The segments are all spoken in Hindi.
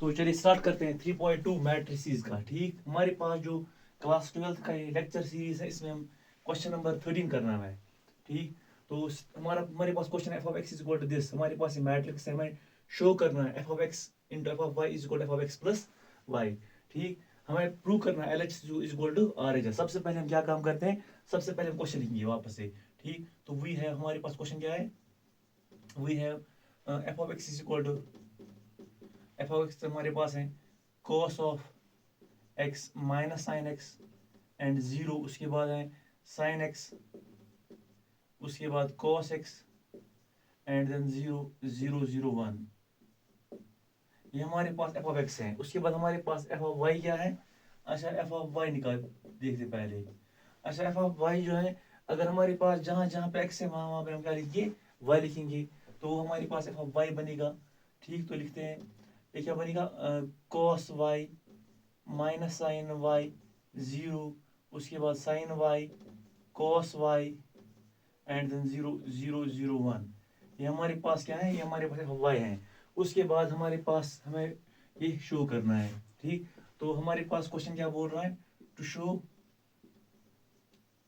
तो चलिए स्टार्ट करते हैं 3.2 मैट्रिसेस का। ठीक, हमारे पास जो क्लास 12 का ये लेक्चर सीरीज है, इसमें हम क्वेश्चन नंबर 13 करना है। ठीक, तो हमारे पास question f of x is equal to this. हमारे पास ये मैट्रिक्स है, हमें शो करना है F of x into F of Y is equal to F of x plus y. ठीक, हमें प्रूव करना है L H is equal to R H. सबसे पहले हम क्या काम करते हैं, सबसे पहले हम क्वेश्चन लिखेंगे वापस से। ठीक, तो वही है हमारे पास क्वेश्चन क्या है, we have F of x is equal to F of X हमारे पास है cos of X minus sine X and zero, उसके बाद है साइन एक्स, उसके बाद cos X and then zero zero zero one. ये हमारे पास एफ ऑफ एक्स है। उसके बाद हमारे पास एफ ऑफ वाई क्या है। अच्छा, एफ ऑफ वाई निकाल देखते पहले। अच्छा, एफ ऑफ वाई जो है, अगर हमारे पास जहाँ जहाँ पे एक्स है वहाँ वहाँ पे हम क्या लिखेंगे, वाई लिखेंगे, तो हमारे पास एफ ऑफ वाई बनेगा। ठीक, तो लिखते हैं ये क्या बनेगा, cos Y minus sine Y zero, उसके बाद sine Y cos Y and then zero zero zero one. ये हमारे पास क्या है, ये हमारे पास वाई है। उसके बाद हमारे पास हमें ये शो करना है। ठीक, तो हमारे पास क्वेश्चन क्या बोल रहा है, टू शो,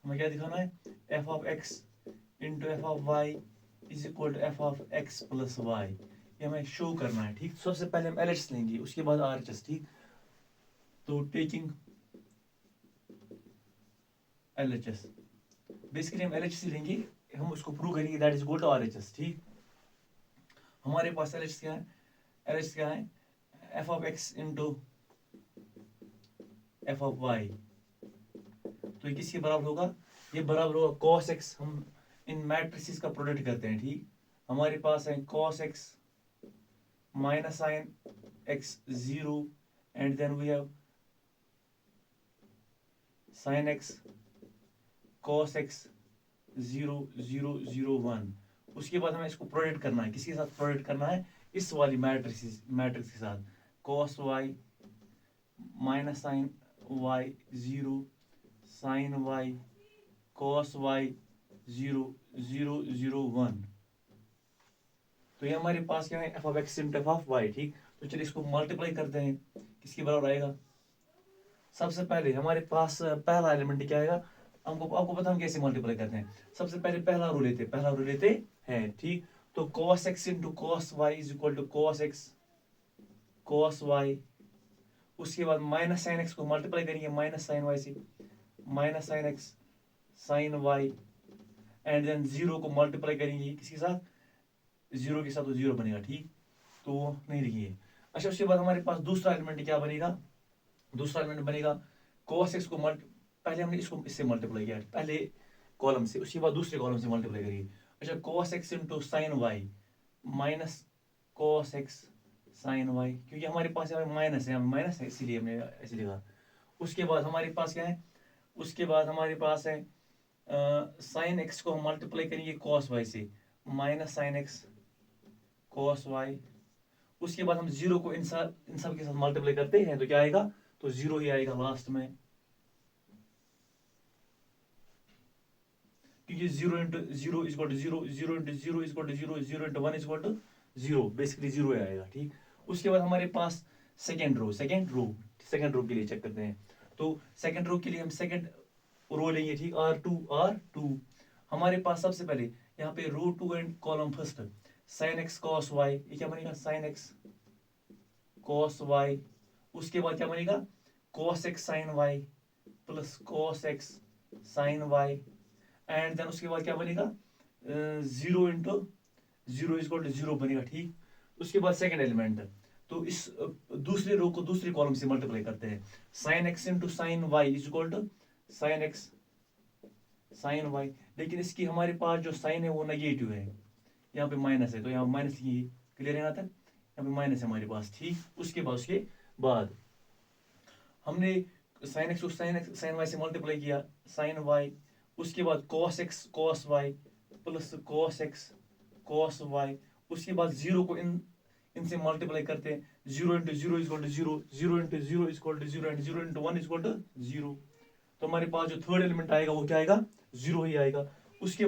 हमें क्या दिखाना है, F of x into F of Y is equal to F of x plus Y. ये हमें शो करना है। ठीक, सबसे पहले हम एल एच लेंगे, उसके बाद आर एच एस। ठीक, तो taking L H S, basically हम एल एच सी लेंगे, हम उसको प्रूव करेंगे that is equal to R H S. ठीक, हमारे पास एल एच क्या है, एल एच क्या है, F of x into F of Y. तो ये किसके बराबर होगा, ये बराबर होगा cos x। हम इन मैट्रिसेस का प्रोडक्ट करते हैं। ठीक, हमारे पास है cos x minus sine x zero and then we have sine x cos x zero zero zero one. उसके बाद हमें इसको प्रोडक्ट करना है, किसके साथ प्रोडक्ट करना है, इस वाली मैट्रिक्स के साथ, cos y minus sine y zero sine y cos y zero zero zero one. तो ये हमारे पास क्या है, F of x into F of Y. ठीक, तो चलिए इसको मल्टीप्लाई करते हैं, किसके बराबर आएगा। सबसे पहले हमारे पास पहला एलिमेंट क्या आएगा, हमको आपको पता हम कैसे मल्टीप्लाई करते हैं। सबसे पहले पहला रो लेते हैं। ठीक, तो cos x into cos y is equal to cos x cos y। उसके बाद माइनस साइन एक्स को मल्टीप्लाई करेंगे माइनस साइन वाई से, minus sine X sine Y and then zero को मल्टीप्लाई करेंगे किसके साथ, जीरो के साथ, तो जीरो बनेगा। ठीक, तो वो नहीं लिखिए। अच्छा, उसके बाद हमारे पास दूसरा एलिमेंट क्या बनेगा, दूसरा एलिमेंट बनेगा cos x को पहले हमने इसको इससे मल्टीप्लाई किया पहले कॉलम से, उसके बाद दूसरे कॉलम से मल्टीप्लाई करिए। अच्छा, cos x into sine Y minus cos x sine Y, क्योंकि हमारे पास माइनस है इसीलिए हमने ऐसे लिखा। उसके बाद हमारे पास क्या है, उसके बाद हमारे पास है साइन एक्स को हम मल्टीप्लाई करेंगे cos y से, minus sine x cos y। उसके बाद हम जीरो को इन सब के साथ मल्टीप्लाई करते हैं, तो क्या आएगा, तो जीरो ही आएगा लास्ट में, क्योंकि zero into zero is equal to zero, zero into zero is equal to zero, zero into one is equal to zero, basically zero आएगा। ठीक, उसके बाद हमारे पास सेकेंड रो के लिए चेक करते हैं। तो सेकेंड रो के लिए हम सेकेंड रो लेंगे। ठीक, R2 हमारे पास सबसे पहले यहाँ पे row two and column first, sine x cos y, ये क्या बनेगा, साइन एक्स कॉस वाई। उसके बाद क्या बनेगा, cos X sine Y plus cos X sine Y and then उसके बाद क्या बनेगा, zero into zero is equal to zero बनेगा। ठीक, उसके बाद सेकेंड एलिमेंट, तो इस दूसरे रो को दूसरे कॉलम से मल्टीप्लाई करते हैं, sine X into sine Y is equal to sine X sine Y. लेकिन इसकी हमारे पास जो साइन है वो नेगेटिव है, यहाँ पे माइनस है, तो यहाँ माइनस लिखिए, क्लियर है यहाँ तक, यहाँ पे माइनस है हमारे पास। ठीक, उसके बाद हमने साइन एक्स को साइन वाई से मल्टीप्लाई किया, साइन वाई। उसके बाद cos X cos Y plus cos X cos Y. उसके बाद जीरो को इनसे मल्टीप्लाई करते हैं, zero into zero is equal to zero, zero into zero is equal to zero and zero into one is equal to zero. तो हमारे पास जो थर्ड एलिमेंट आएगा वो क्या आएगा, जीरो ही आएगा। उसके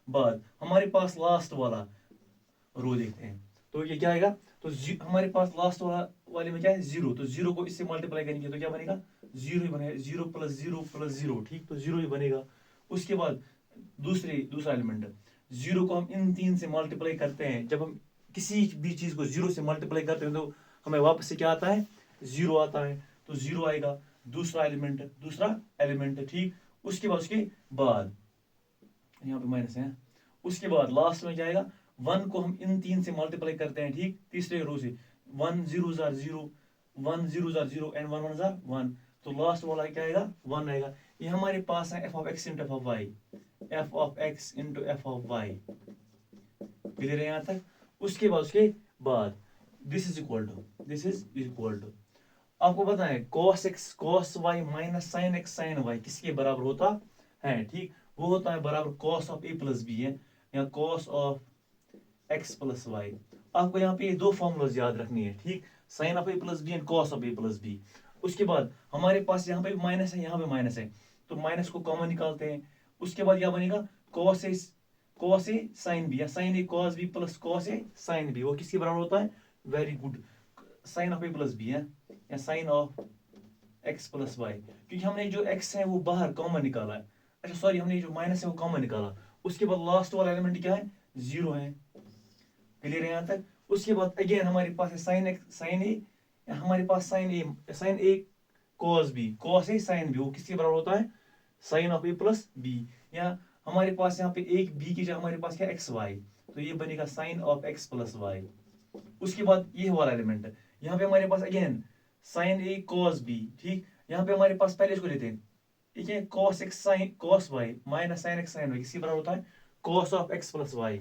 बाद हमारे पास लास्ट वाला रो देखते हैं, तो ये क्या आएगा, तो हमारे पास लास्ट वाले में क्या है 0, तो 0 को इससे मल्टीप्लाई करेंगे तो क्या बनेगा 0 ही बनेगा, 0 + 0 ठीक, तो 0 ही बनेगा। उसके बाद दूसरा एलिमेंट 0 को हम इन 3 से मल्टीप्लाई करते हैं, जब हम किसी भी चीज को 0 से मल्टीप्लाई करते हैं तो हमें वापस से क्या आता है 0 आता है, तो 0 आएगा दूसरा एलिमेंट ठीक। उसके बाद यहाँ पे माइनस है, उसके बाद लास्ट में क्या आएगा 1 को हम इन 3 से मल्टीप्लाई करते हैं ठीक, तीसरे रो से 1 0 जार 0, 1 0 जार 0 एंड 1 1 जार 1, तो लास्ट वाला क्या आएगा 1 आएगा। ये हमारे पास है f(x) × f(y), f(x) × f(y), clear है यहाँ तक। उसके बाद दिस इज इक्वल टू आपको पता है cos x cos y minus sin x sin y किसके बराबर होता है ठीक, वो होता है बराबर cos ऑफ a + b है, या cos ऑफ x + y। आपको यहाँ पे ये दो फॉर्मूलाज याद रखनी है ठीक, sin of a + b and cos of a + b। उसके बाद हमारे पास यहाँ पे माइनस है, यहाँ पे माइनस है, तो माइनस को कॉमन निकालते हैं। उसके बाद क्या बनेगा cos a sin b, या sin a cos b + cos a sin b, वो किसके बराबर होता है, very good, sin of a + b है, या sin ऑफ x + y, क्योंकि हमने जो x है वो बाहर कॉमन निकाला है, अच्छा सॉरी हमने जो माइनस है वो कॉमन निकाला। उसके बाद लास्ट वाला एलिमेंट क्या है 0 है, क्लियर है यहाँ तक। उसके बाद अगेन हमारे पास है sin a, हमारे पास sin a cos b sin b, वो किसके बराबर होता है sin ऑफ a + b, या हमारे पास यहाँ पे एक b की जगह हमारे पास क्या x y, तो ये बनेगा sin ऑफ x + y। उसके बाद ये वाला एलिमेंट है, यहाँ पे हमारे पास again sin a cos b ठीक, यहाँ पे हमारे पास पहले इसको लेते हैं, ठीक है cos x sin cos y minus sin x sin y किसके बराबर होता है cos ऑफ x + y।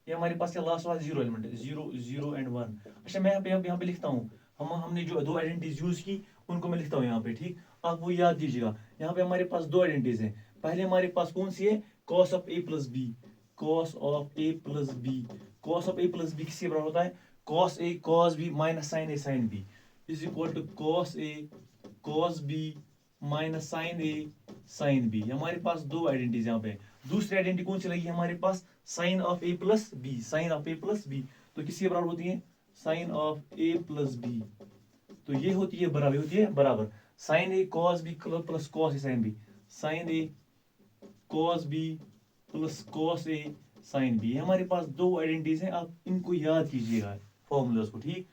ये हमारे पास क्या लास्ट वाला 0 एलिमेंट है, 0 0 एंड 1। अच्छा मैं यहाँ पे लिखता हूँ, हमने जो दो आइडेंटिटीज यूज की उनको मैं लिखता हूँ यहाँ पे ठीक, आप वो याद दीजिएगा। यहाँ पे हमारे पास दो आइडेंटिटीज हैं, पहले हमारे पास कौन सी है cos of a + b, cos of a + b, cos of a + b किसके बराबर होता है cos a cos b minus sin a sin b is equal to cos a cos b minus sin a sin b। हमारे पास दो आइडेंटिटीज यहाँ पे। दूसरी आइडेंटिटी कौन सी लगी हमारे पास sin of a + b, sin of a + b, तो किसके बराबर होती है sin ऑफ a + b, तो ये होती है बराबर sin a cos b + cos a sin b, sin a cos b + cos a sin b। हमारे पास दो आइडेंटिटीज हैं, आप इनको याद कीजिएगा फॉर्मूलाज को ठीक।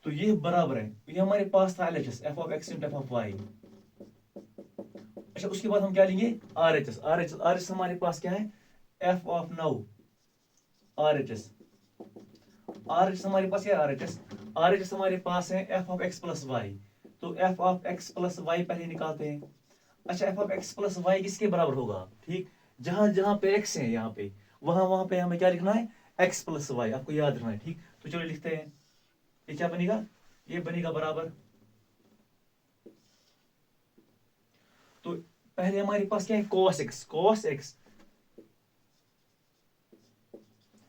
तो ये बराबर है, ये हमारे पास था LHS f(x) × f(y). अच्छा उसके बाद हम क्या लेंगे RHS हमारे पास क्या है f ऑफ नाउ RHS हमारे पास क्या है RHS हमारे पास है f ऑफ x + y, तो f ऑफ x + y पहले निकालते हैं। अच्छा f ऑफ x + y किसके बराबर होगा ठीक, जहां जहां पे x है यहाँ पे वहां पे हमें क्या लिखना है x + y, आपको याद रखना है ठीक। तो चलो लिखते हैं, ये क्या बनेगा, ये बनेगा बराबर, तो पहले हमारे पास क्या है cos x,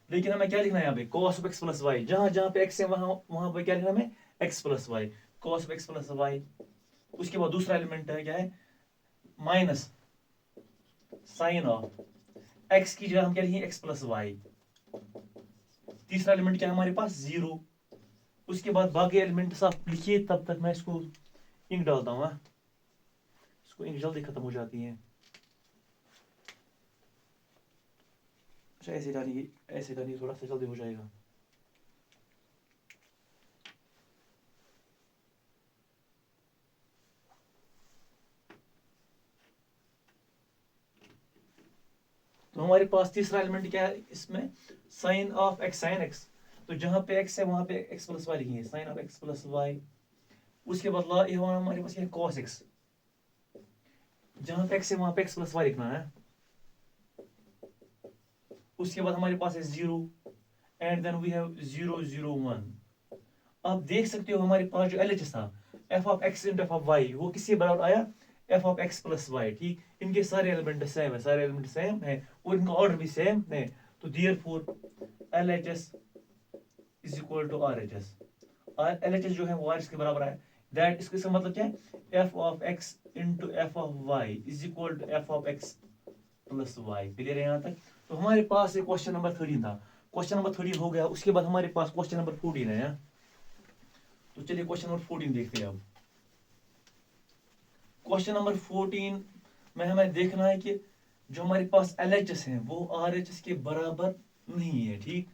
लेकिन हमें क्या लिखना है यहाँ पे cos ऑफ x + y, जहां जहां पे x है वहां पे क्या लिखना है x + y, cos of x + y। उसके बाद दूसरा एलिमेंट है क्या है माइनस sin ऑफ x की जगह हम क्या लिखेंगे x + y। तीसरा एलिमेंट क्या है हमारे पास 0। उसके बाद बाकी एलिमेंट्स आप लिखिए, तब तक मैं इसको इंक डालता हूँ, इसको इंक जल्दी खत्म हो जाती है। अच्छा ऐसे डालिए थोड़ा सा जल्दी हो जाएगा। तो हमारे पास तीसरा एलिमेंट क्या है इसमें sin of x sin x, तो जहां पे x है वहां पे x + y लिखेंगे sin ऑफ x + y। उसके बाद ये हमारे पास क्या है cos x, जहां पे x है वहां पे x + y लिखना है। उसके बाद हमारे पास है 0 एंड देन वी हैव 0 0 1। आप देख सकते हो हमारे पास जो LHS था f of x × f of y वो किसके बराबर आया f ऑफ x + y ठीक, इनके सारे एलिमेंट सेम है और इनका ऑर्डर भी सेम है, तो therefore LHS is equal to RHS। LHS जो है वो RHS के बराबर है, दैट इसका मतलब क्या है f of x × f of y is equal to f of x + y। Clear है यहाँ तक। तो हमारे पास एक क्वेश्चन नंबर 13 था, क्वेश्चन नंबर 13 हो गया। उसके बाद हमारे पास क्वेश्चन नंबर 14 है। तो चलिए क्वेश्चन नंबर 14 देखते हैं। अब क्वेश्चन नंबर 14 में हमें देखना है कि जो हमारे पास LHS है वो RHS के बराबर नहीं है। ठीक,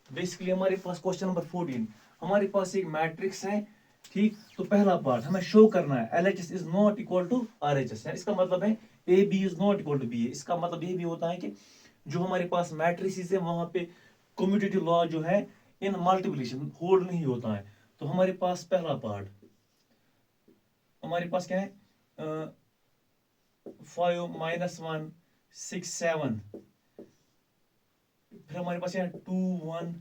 बेसिकली हमारे पास क्वेश्चन नंबर 14 हमारे पास एक मैट्रिक्स है। ठीक, तो पहला पार्ट हमें शो करना है LHS is not equal to RHS है। इसका मतलब है AB is not equal to BA। इसका मतलब ये भी होता है कि जो हमारे पास मैट्रिसेस है वहां पे कम्यूटेटिव लॉ जो है इन मल्टीप्लिकेशन होल्ड नहीं होता है। तो हमारे पास पहला पार्ट हमारे पास क्या है 5 - 1 6 7। फिर हमारे पास यहाँ 2 1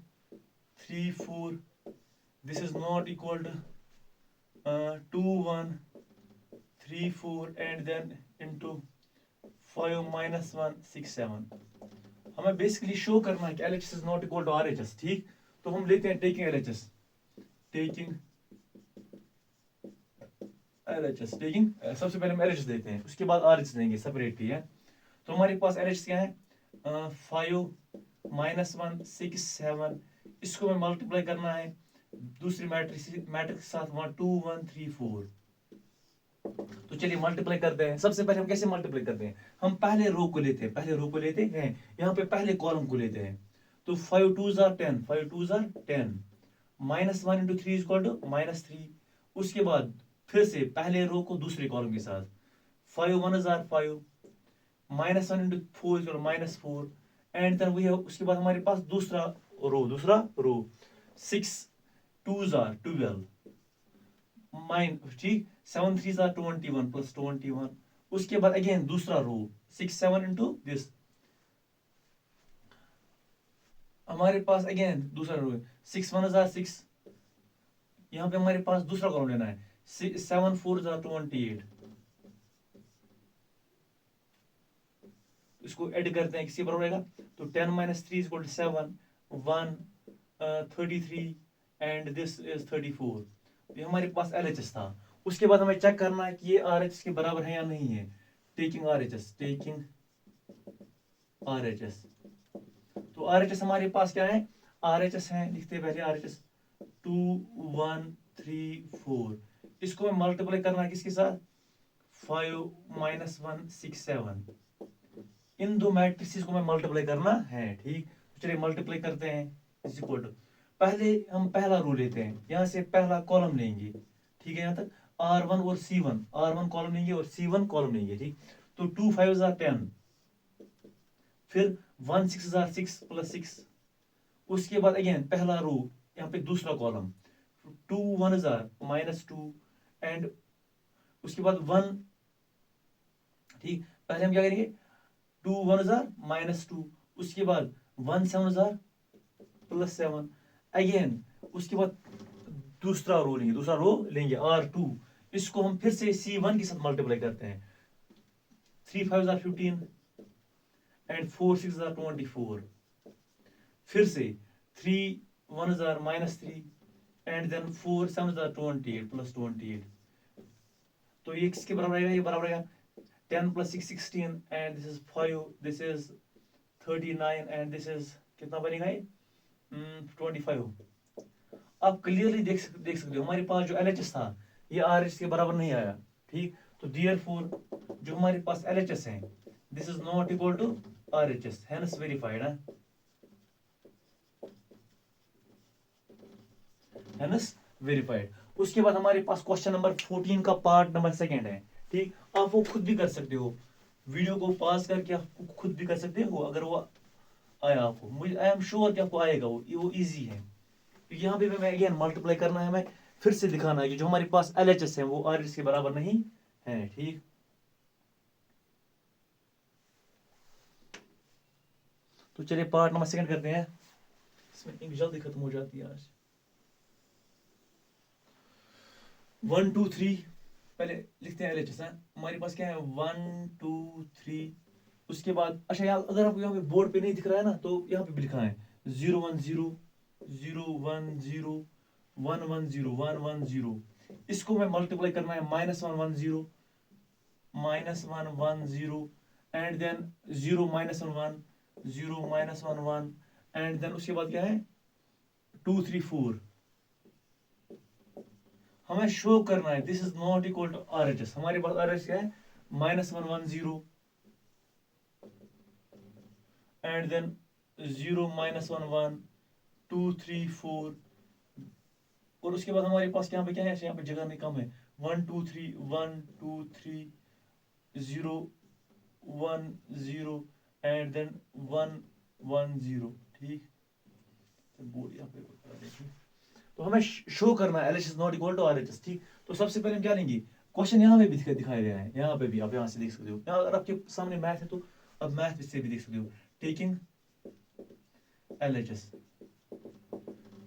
3 4। This is not equal to 2 1 3 4 and then into 5 - 1 6 7। हमें बेसिकली शो करना है कि LHS is not equal to RHS। ठीक, तो हम लेते हैं टेकिंग LHS सबसे पहले हम LHS देते हैं, उसके बाद RHS देंगे सेपरेटली है। तो हमारे पास LHS क्या है 5 - 1 6 7। इसको हमें मल्टीप्लाई करना है दूसरी मैट्रिक्स के साथ 1 2 1 3 4। तो चलिए मल्टीप्लाई करते हैं। सबसे पहले हम कैसे मल्टीप्लाई करते हैं, हम पहले रो को लेते हैं, यहाँ पे पहले कॉलम को लेते हैं। तो 5 2 10 5 2 10 -1 इंटू 3 इक्वल टू -3। उसके बाद फिर से पहले रो को दूसरे कॉलम के साथ 5 1 5 -1 इंटू 4 इक्वल -4 एंड देन वही है। उसके बाद हमारे पास दूसरा रो 6 2 12 माइन ठीक 7 3 21 प्लस 21। उसके बाद अगेन दूसरा रो 6 7 इंटू दिस। हमारे पास अगेन दूसरा रो 6 1 6। यहाँ पे हमारे पास दूसरा कॉलम लेना है 7 4 28। इसको ऐड करते हैं किसी बराबर रहेगा। तो 10 - 3 equal to 7 1 33 and this is 34। ये हमारे पास LHS था। उसके बाद हमें चेक करना है कि ये RHS के बराबर है या नहीं है। Taking RHS। तो RHS हमारे पास क्या है, RHS है, लिखते हैं पहले RHS 2 1 3 4। इसको हमें मल्टीप्लाई करना है किसके साथ 5 - 1 6 7। इन दो मैट्रिसेस को हमें मल्टीप्लाई करना है। ठीक, तो चलिए मल्टीप्लाई करते हैं। इज इक्वल टू पहले हम पहला रो लेते हैं, यहाँ से पहला कॉलम लेंगे। ठीक है, यहाँ तक R1 और R1 कॉलम लेंगे और C1 कॉलम लेंगे। ठीक, तो 2 5 10 फिर 1 6 6 प्लस 6। उसके बाद अगेन पहला रो यहाँ पे दूसरा कॉलम 2 1 -2 एंड उसके बाद 1। ठीक, पहले हम क्या करेंगे 2 1 -2। उसके बाद 1 7 प्लस 7 अगेन। उसके बाद दूसरा रो लेंगे R2। इसको हम फिर से C1 के साथ मल्टीप्लाई करते हैं 3 5 15 एंड 4 6 24। फिर से 3 1 -3 एंड देन 4 7 28 प्लस 28। तो ये किसके बराबर आएगा, ये बराबर आएगा 10 + 6 16 and this is 5 this is 39 and this is कितना बनेगा ये 25। आप क्लियरली देख सकते हो हमारे पास जो LHS था ये RHS के बराबर नहीं आया। ठीक, तो देयरफॉर जो हमारे पास LHS है this is not equal to RHS, hence verified है, हेंस वेरीफाइड। उसके बाद हमारे पास क्वेश्चन नंबर 14 का पार्ट नंबर 2 है। ठीक, आप वो खुद भी कर सकते हो, वीडियो को पॉज करके आप खुद भी कर सकते हो अगर वो आया आपको। मुझे आई एम श्योर कि आपको आएगा, वो इजी है। यहाँ पे हमें अगेन मल्टीप्लाई करना है, हमें फिर से दिखाना है कि जो हमारे पास LHS है वो RHS के बराबर नहीं है। ठीक, तो चलिए पार्ट नंबर 2 करते हैं। इसमें इंक जल्दी खत्म हो जाती है आज। 1 2 3 पहले लिखते हैं LHS है। हमारे पास क्या है 1 2 3। उसके बाद अच्छा यार अगर आपको यहाँ पे बोर्ड पे नहीं दिख रहा है ना तो यहाँ पे भी लिखा है 0 1 0 0 1 0 1 1 0 1 1 0। इसको मैं मल्टीप्लाई करना है -1 1 0 -1 1 0 एंड देन 0 -1 1 0 -1 1 एंड देन उसके बाद क्या है 2 3 4। हमें शो करना है this is not equal to RHS। हमारे पास RHS क्या है -110 एंड देन 0 -1 1 2 3 4 और उसके बाद हमारे पास यहाँ पे क्या है, यहाँ पे जगह नहीं कम है 1 2 3 1 2 3 0 1 0 एंड देन 1 1 0। ठीक, बोर्ड यहाँ पे देखिए। तो हमें शो करना है LHS not equal to RHS। ठीक, तो सबसे पहले हम क्या लेंगे, क्वेश्चन यहाँ पे भी दिखाया गया है, यहाँ पे भी आप यहाँ से देख सकते हो। अगर आपके सामने मैथ है तो अब मैथ से भी देख सकते हो। टेकिंग LHS,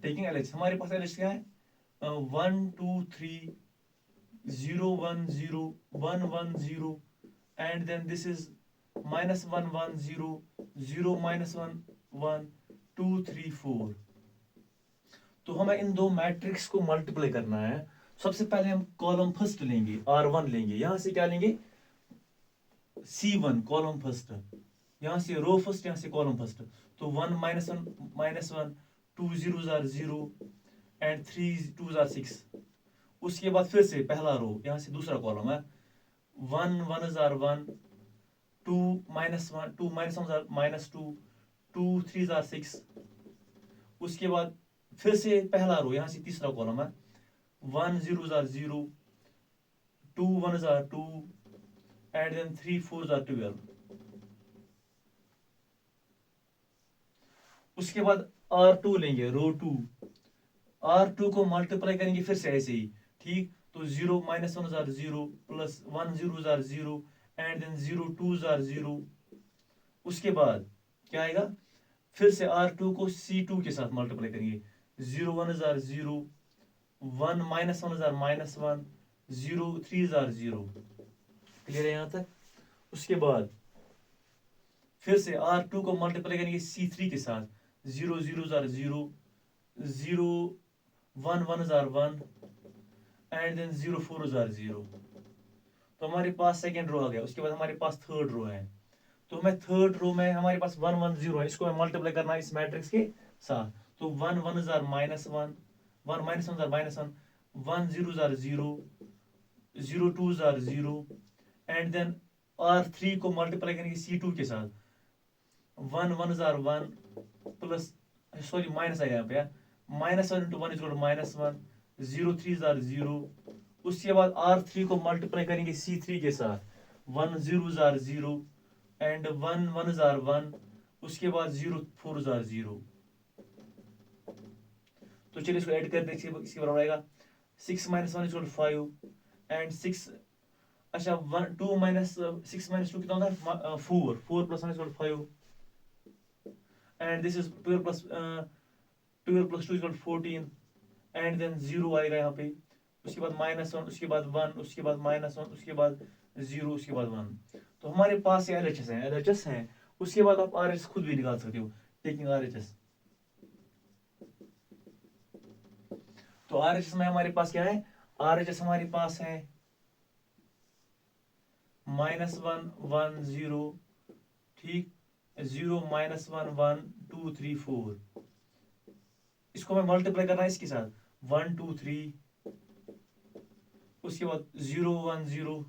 टेकिंग LHS हमारे पास LHS क्या है 1 2 3 0 1 0 1 1 0 एंड देन दिस इज -1 1 0 0 -1 1 2 3 4। तो हमें इन दो मैट्रिक्स को मल्टीप्लाई करना है। सबसे पहले हम कॉलम फर्स्ट लेंगे, R1 लेंगे, यहां से क्या लेंगे C1 कॉलम फर्स्ट, यहां से रो फर्स्ट, यहां से कॉलम फर्स्ट। तो 1 -1 2 zeros are 0 and 3 2s are 6। उसके बाद फिर से पहला रो, यहां से दूसरा कॉलम है 1 1s are 1 2 -1 2 -1s are -2 2 3s are 6। उसके बाद फिर से पहला रो, यहां से तीसरा कॉलम है 1 zeros are 0 2 1s are 2 and then 3 4s are 12। उसके बाद R2 लेंगे, रो 2, R2 को मल्टीप्लाई करेंगे फिर से ऐसे ही। ठीक, तो 0 -1s are 0 plus 1 zeros are 0 and then 0 2s are 0। उसके बाद क्या आएगा, फिर से R2 को C2 के साथ मल्टीप्लाई करेंगे 0 1s are 0 1 -1s are -1 0 3s are 0। Clear है यहाँ तक। उसके बाद फिर से R2 को मल्टीप्लाई करेंगे C3 के साथ 0 zeros are 0 0 1 1s are 1 and then 0 4s are 0। तो हमारे पास सेकेंड रो आ गया। उसके बाद हमारे पास थर्ड रो है। तो हमें थर्ड रो में हमारे पास 1 1 0 है, इसको हमें मल्टीप्लाई करना है इस मैट्रिक्स के साथ। तो 1 1s are -1 1 -1s are -1 1 zeros are 0 0 2s are 0 and then R3 को मल्टीप्लाई करेंगे C2 के साथ 1 1s are 1 plus sorry minus आएगा यहाँ पे -1 into 1 is equal to -1 0 3s are 0। उसके बाद R3 को मल्टीप्लाई करेंगे C3 के साथ 1 zeros are 0 and 1 1s are 1। उसके बाद 0 4s are 0। तो चलिए इसको ऐड कर दें, इसके बराबर आएगा 6 - 1 is equal to 5 एंड 6 अच्छा 1 2 - 6 - 2 कितना होता है 4 4 + 1 is equal to 5 and this is 12 + 2 is equal to 14 and then 0 आएगा यहाँ पे। उसके बाद -1 उसके बाद 1 उसके बाद -1 उसके बाद 0 उसके बाद 1। तो हमारे पास ये LHS है। उसके बाद आप RHS खुद भी निकाल सकते हो, टेकिंग RHS। तो RHS में हमारे पास क्या है, RHS हमारे पास है -1 1 0 ठीक 0 -1 1 2 3 4। इसको हमें मल्टीप्लाई करना है इसके साथ 1 2 3 उसके बाद 0 1 0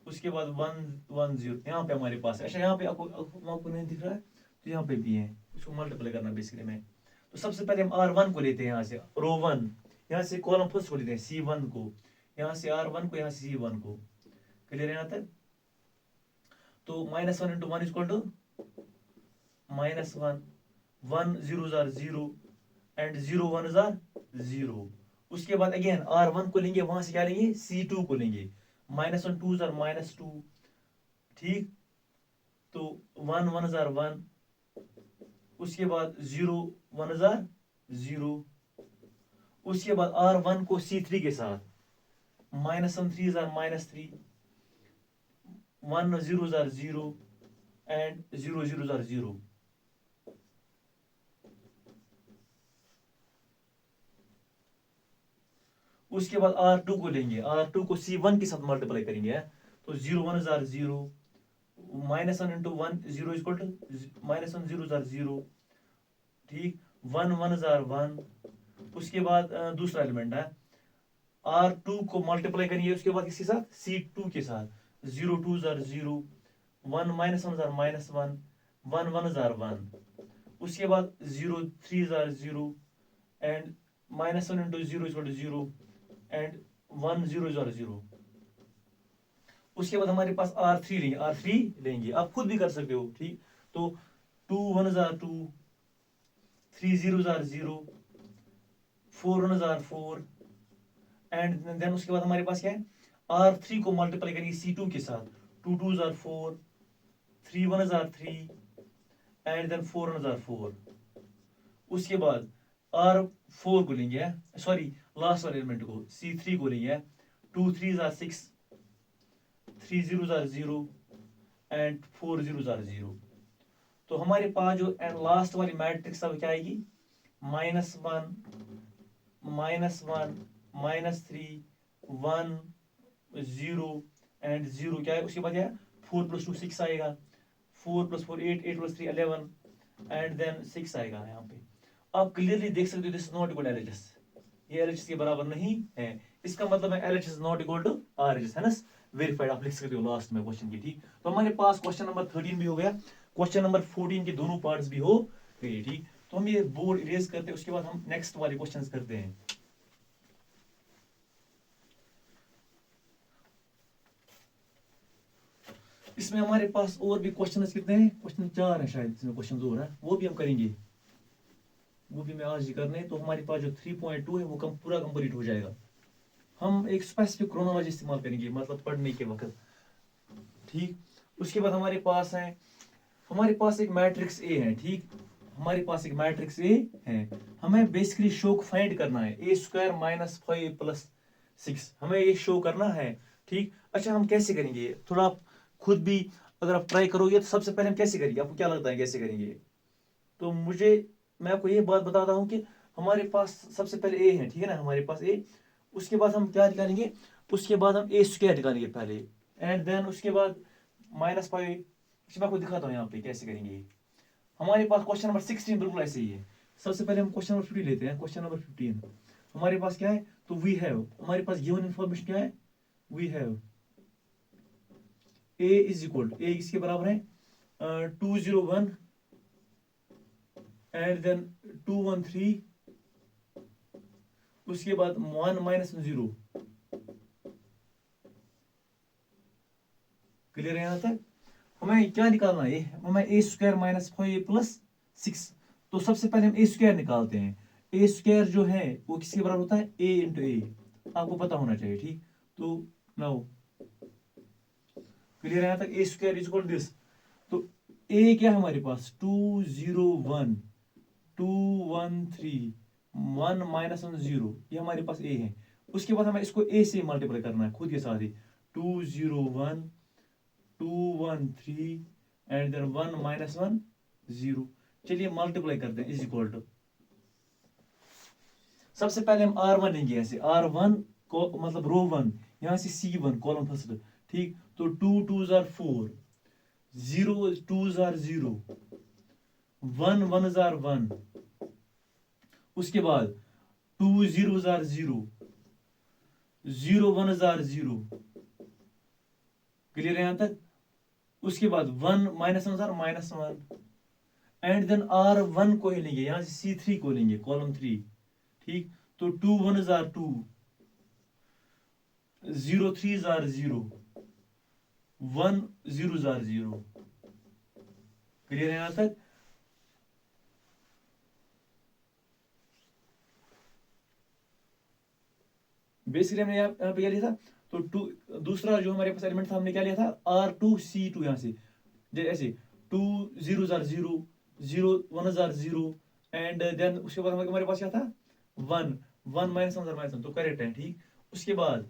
उसके बाद 1 1 0। यहाँ पे हमारे पास है। अच्छा यहाँ पे आपको नहीं दिख रहा है तो यहाँ पे भी है, इसको मल्टीप्लाई करना बेसिकली में। तो सबसे पहले हम R1 को लेते हैं, यहाँ से रो 1, यहाँ से कॉलम फर्स्ट को लेते हैं C1 को, यहाँ से R1 को, यहाँ से C1 को। क्लियर है यहाँ तक। तो -1 into 1 is equal to -1 1 zeros are 0 and 0 1s are 0। उसके बाद अगेन R1 को लेंगे, वहां से क्या लेंगे C2 को लेंगे -1 2s are -2 ठीक। तो 1 1s are 1 उसके बाद 0 1s are 0। उसके बाद R1 को C3 के साथ -1 3s are -3 1 zeros are 0 and 0 zeros are 0। उसके बाद R2 को लेंगे, R2 को C1 के साथ मल्टीप्लाई करेंगे। तो 0 1s are 0 -1 into 1 0 is equal to -1 zeros are 0 ठीक, 1 1 जार 1। उसके बाद दूसरा एलिमेंट है R2 को मल्टीप्लाई करेंगे उसके बाद किसके साथ, C2 के साथ, 0 2 जार 0, 1 -1 जार -1, 1 1 जार 1। उसके बाद 0 3 jar 0 and -1 into 0 is 0 and 1 0 are 0। उसके बाद हमारे पास R3 लेंगे, आप खुद भी कर सकते हो, ठीक। तो 2 1 are 2, 3 0 are 0, 4 1 are 4 and then उसके बाद हमारे पास क्या है, R3 को मल्टीप्लाई करेंगे C2 के साथ, 2 2 are 4, 3 1 are 3 and then 4 1 are 4। उसके बाद R4 को लेंगे, सॉरी लास्ट वाले एलिमेंट को C3 को लेंगे, 2 3 जार 6, 3 0 जार 0 एंड 4 0 जार 0। तो हमारे पास जो लास्ट वाली मैट्रिक्स अब क्या आएगी, -1 -1 -3 1 0 एंड 0 क्या है, उसके बाद क्या है, 4 + 2 6 आएगा, 4 + 4 8, 8 + 3 11 एंड देन 6 आएगा यहाँ पे। आप क्लियरली देख सकते हो this is not equal to LHS, ये LHS के बराबर नहीं है। इसका मतलब है LHS is not equal to RHS, है ना, वेरीफाइड आप लिख सकते हो लास्ट में क्वेश्चन की, ठीक। तो हमारे पास क्वेश्चन नंबर 13 भी हो गया, क्वेश्चन नंबर 14 के दोनों पार्ट्स भी हो गए, ठीक। तो हम ये बोर्ड इरेज करते हैं, उसके बाद हम नेक्स्ट वाले क्वेश्चंस करते हैं। इसमें हमारे पास और भी क्वेश्चन कितने हैं, क्वेश्चन 4 है शायद, इसमें क्वेश्चन और है, वो भी हम करेंगे, वो भी मैं आज ही करने। तो हमारे पास जो 3.2 है वो पूरा कंप्लीट हो जाएगा। हम एक स्पेसिफिक क्रोनोलॉजी इस्तेमाल करेंगे, मतलब पढ़ने के वक्त, ठीक। उसके बाद हमारे पास है, हमारे पास एक मैट्रिक्स ए है, ठीक। हमारे पास एक मैट्रिक्स ए है, हमें बेसिकली शो फाइंड करना है, a² - 5 + 6 हमें ये शो करना है, ठीक। अच्छा हम कैसे करेंगे, थोड़ा आप खुद भी अगर आप ट्राई करोगे तो सबसे पहले हम कैसे करेंगे, आपको क्या लगता है कैसे करेंगे। तो मैं आपको ये बात बताता हूँ कि हमारे पास सबसे पहले ए है, ठीक है ना, हमारे पास ए। उसके बाद हम क्या निकालेंगे, उसके बाद हम a² निकालेंगे पहले एंड देन उसके बाद -5। मैं आपको दिखाता हूँ यहाँ पे कैसे करेंगे। हमारे पास क्वेश्चन नंबर 16 बिल्कुल ऐसे ही है। सबसे पहले हम क्वेश्चन नंबर 15 लेते हैं, क्वेश्चन नंबर 15 हमारे पास क्या है, तो वी हैव, हमारे पास गिवन इंफॉर्मेशन क्या है, we have a is equal, a किसके बराबर है, 2 0 1 एंड देन 2 1 3, उसके बाद 1 -0। क्लियर है यहाँ तक। हमें क्या निकालना है, हमें a² - 5 + 6। तो सबसे पहले हम a² निकालते हैं, a² जो है वो किसके बराबर होता है, a × a, आपको पता होना चाहिए, ठीक। तो नाउ क्लियर है यहाँ तक, a² इज इक्वल दिस। तो a क्या है हमारे पास, 2 0 1 2 1 3 1 -10, ये हमारे पास a है। उसके बाद हमें इसको a से मल्टीप्लाई करना है खुद के साथ ही, 2 0 1 2 1 3 एंड देन 1 -10। चलिए मल्टीप्लाई करते हैं, इज इक्वल टू, सबसे पहले हम R1 लेंगे, ऐसे R1 को मतलब रो 1, यहाँ से C1 कॉलम फर्स्ट, ठीक। तो 2 2 जार 4, 0 2 जार 0, 1 1 जार 1। उसके बाद 2 0 जार 0, 0 1 जार 0। क्लियर है यहाँ तक। उसके बाद 1 -1 जार -1 एंड देन R1 को ही लेंगे, यहाँ से C3 को लेंगे कॉलम 3, ठीक। तो 2 1 जार 2, 0 3 जार 0, 1 0 जार 0। क्लियर है यहाँ तक। बेसिकली हमने यहाँ पे क्या लिया था, तो दूसरा जो हमारे पास एलिमेंट था हमने क्या लिया था, R2 C2, यहाँ से जैसे 2 0 जार 0, 0 1 जार 0 एंड देन उसके बाद हमारे पास क्या था, 1 1 -1 जार -1, तो करेक्ट है, ठीक। उसके बाद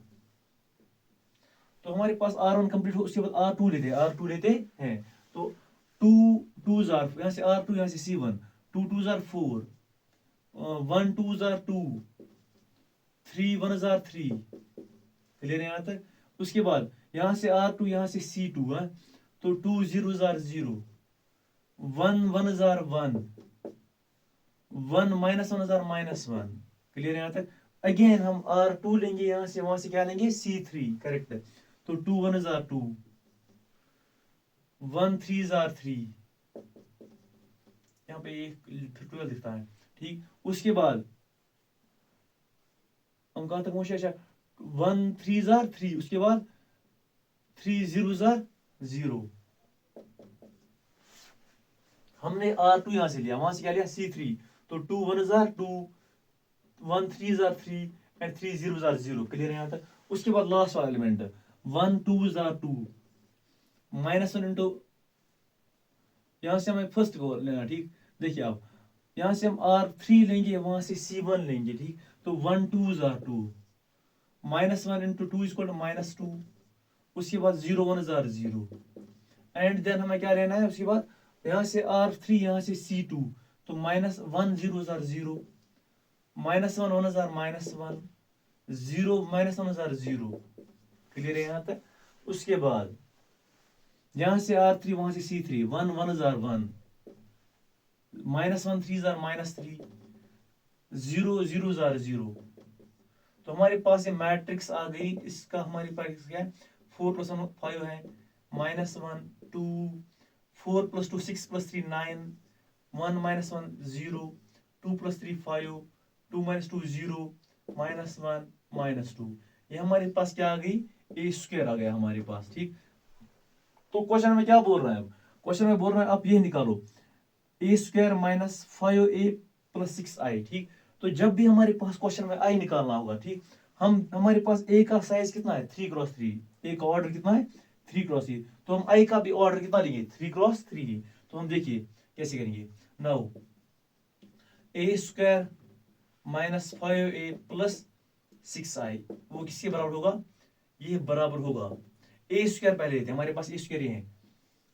तो हमारे पास R1 कंप्लीट हो, उसके बाद R2 लेते हैं। तो 2 2 जार, यहाँ से R2 यहाँ से C1, 2 2 are 4, 1 2 jar 2, 3 1 are 3। Clear है यहाँ तक। उसके बाद यहाँ से R2 यहाँ से C2 है, तो 2 0 जार 0, 1 1 जार 1 1 -1 is -1, क्लियर यहाँ तक। अगेन हम R2 लेंगे यहाँ से, वहां से क्या लेंगे C3, करेक्ट। तो 2 1 is 2, 1 3 is 3, यहाँ पे एक 12 दिखता है, ठीक। उसके बाद हम कहाँ तक पहुंचे, अच्छा 1 3 is 3, उसके बाद 3 0 is 0, हमने R2 यहां से लिया, वहां से क्या लिया C3, तो 2 1 is 2, 1 3 is 3 and 3 0 is 0, clear है यहाँ तक। उसके बाद लास्ट वाला एलिमेंट 1 2 is 2, -1 इंटू, यहां से हमें फर्स्ट को लेना, ठीक। देखिए आप यहां से हम R3 लेंगे, वहां से C1 लेंगे, ठीक। तो 1 2 is 2, -1 into 2 is equal to -2, उसके बाद 0 1 is 0, एंड देन हमें क्या लेना है, उसके बाद यहाँ से R3, यहाँ से C2, तो -1 0 is 0, -1 1 is -1, 0 -1 is 0, क्लियर है यहाँ तक। उसके बाद यहाँ से R3, वहां से C3, 1 1 is 1, -1 3 is -3, 0 0 is 0, तो हमारे पास ये मैट्रिक्स आ गई। इसका हमारे पास क्या है, 4 + 1 5 है, -1 2, 4 + 2 6 + 3 9, 1 -1 0, 2 + 3 5, 2 - 2 0, -1 -2, ये हमारे पास क्या आ गई, A² आ गया हमारे पास, ठीक। तो क्वेश्चन में क्या बोल रहा है, क्वेश्चन में बोल रहा है आप ये निकालो A² - 5A + 6I, ठीक। तो जब भी हमारे पास क्वेश्चन में I निकालना होगा, ठीक, हमारे पास A का साइज कितना है 3x3, A का ऑर्डर कितना है 3x3, तो हम I का भी ऑर्डर कितना लेंगे 3x3, तो हम देखिए कैसे करेंगे। नाउ A² - 5A + 6I वो किसके बराबर होगा, ये बराबर होगा A² पहले लेते हैं, हमारे पास A² है,